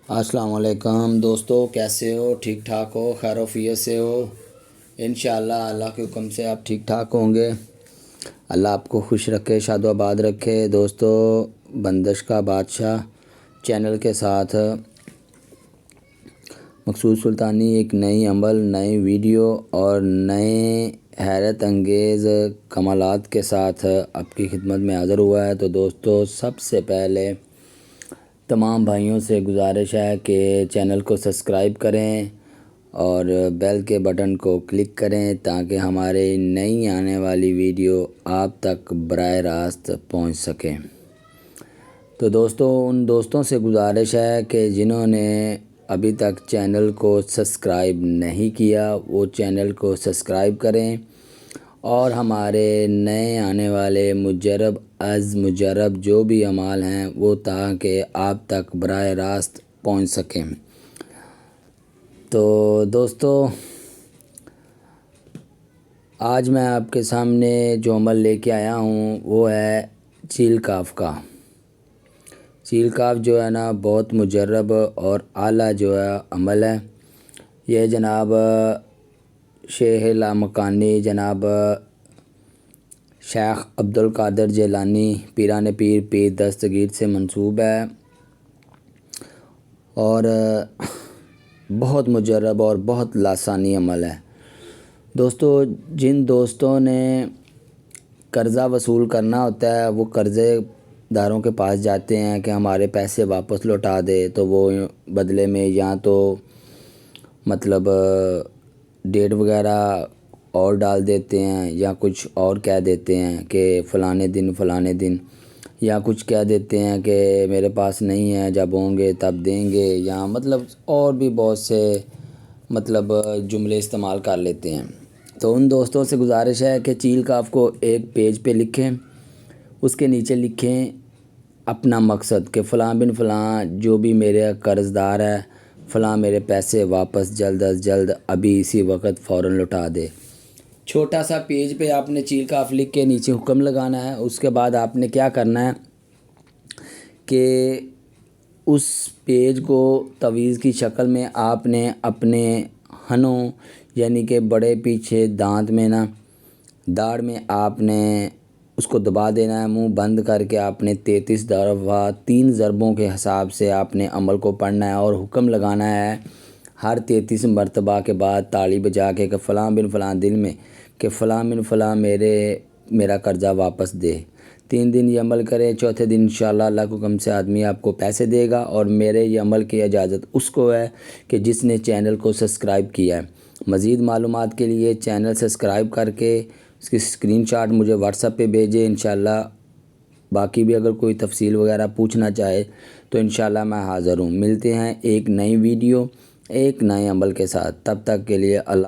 السلام علیکم دوستو، کیسے ہو؟ ٹھیک ٹھاک ہو؟ خیر و عافیت سے ہو؟ انشاءاللہ اللہ کے حکم سے آپ ٹھیک ٹھاک ہوں گے۔ اللہ آپ کو خوش رکھے، شاد و آباد رکھے۔ دوستو، بندش کا بادشاہ چینل کے ساتھ مقصود سلطانی ایک نئی عمل، نئی ویڈیو اور نئے حیرت انگیز کمالات کے ساتھ آپ کی خدمت میں حاضر ہوا ہے۔ تو دوستو، سب سے پہلے تمام بھائیوں سے گزارش ہے کہ چینل کو سبسکرائب کریں اور بیل کے بٹن کو کلک کریں تاکہ ہمارے نئی آنے والی ویڈیو آپ تک براہ راست پہنچ سکیں۔ تو دوستو، ان دوستوں سے گزارش ہے کہ جنہوں نے ابھی تک چینل کو سبسکرائب نہیں کیا وہ چینل کو سبسکرائب کریں اور ہمارے نئے آنے والے مجرب جو بھی اعمال ہیں وہ تاکہ آپ تک براہ راست پہنچ سکیں۔ تو دوستو، آج میں آپ کے سامنے جو عمل لے کے آیا ہوں وہ ہے چیل کاف کا۔ چیل کاف جو ہے نا بہت مجرب اور اعلیٰ جو ہے عمل ہے۔ یہ جناب شیخ لامکانی جناب شیخ عبدالقادر جیلانی پیران پیر دستگیر سے منسوب ہے اور بہت مجرب اور بہت لاسانی عمل ہے۔ دوستو، جن دوستوں نے قرضہ وصول کرنا ہوتا ہے وہ قرضے داروں کے پاس جاتے ہیں کہ ہمارے پیسے واپس لوٹا دے، تو وہ بدلے میں یا تو مطلب ڈیٹ وغیرہ اور ڈال دیتے ہیں یا کچھ اور کہہ دیتے ہیں کہ فلانے دن یا کچھ کہہ دیتے ہیں کہ میرے پاس نہیں ہے، جب ہوں گے تب دیں گے، یا مطلب اور بھی بہت سے مطلب جملے استعمال کر لیتے ہیں۔ تو ان دوستوں سے گزارش ہے کہ چیل کاف کو ایک پیج پہ لکھیں، اس کے نیچے لکھیں اپنا مقصد کہ فلاں بن فلاں جو بھی میرے قرض دار ہے، فلاں میرے پیسے واپس جلد از جلد ابھی اسی وقت فوراً لوٹا دے۔ چھوٹا سا پیج پہ آپ نے چیل کاف لکھ کے نیچے حکم لگانا ہے۔ اس کے بعد آپ نے کیا کرنا ہے کہ اس پیج کو تعویذ کی شکل میں آپ نے اپنے ہنوں یعنی کہ بڑے پیچھے دانت میں نا داڑھ میں آپ نے اس کو دبا دینا ہے، منہ بند کر کے آپ نے 33 دفعہ 3 ضربوں کے حساب سے آپ نے عمل کو پڑھنا ہے اور حکم لگانا ہے ہر 33 مرتبہ کے بعد تالی بجا کے کہ فلاں بن فلاں دل میں کہ فلاں بن فلاں میرا قرضہ واپس دے۔ 3 دن یہ عمل کرے، چوتھے دن انشاءاللہ اللہ کے حکم سے آدمی آپ کو پیسے دے گا۔ اور میرے یہ عمل کی اجازت اس کو ہے کہ جس نے چینل کو سبسکرائب کیا ہے۔ مزید معلومات کے لیے چینل سبسکرائب کر کے اس کی اسکرین شاٹ مجھے واٹس ایپ پہ بھیجیں۔ انشاءاللہ باقی بھی اگر کوئی تفصیل وغیرہ پوچھنا چاہے تو انشاءاللہ میں حاضر ہوں۔ ملتے ہیں ایک نئی ویڈیو ایک نئے عمل کے ساتھ، تب تک کے لیے اللہ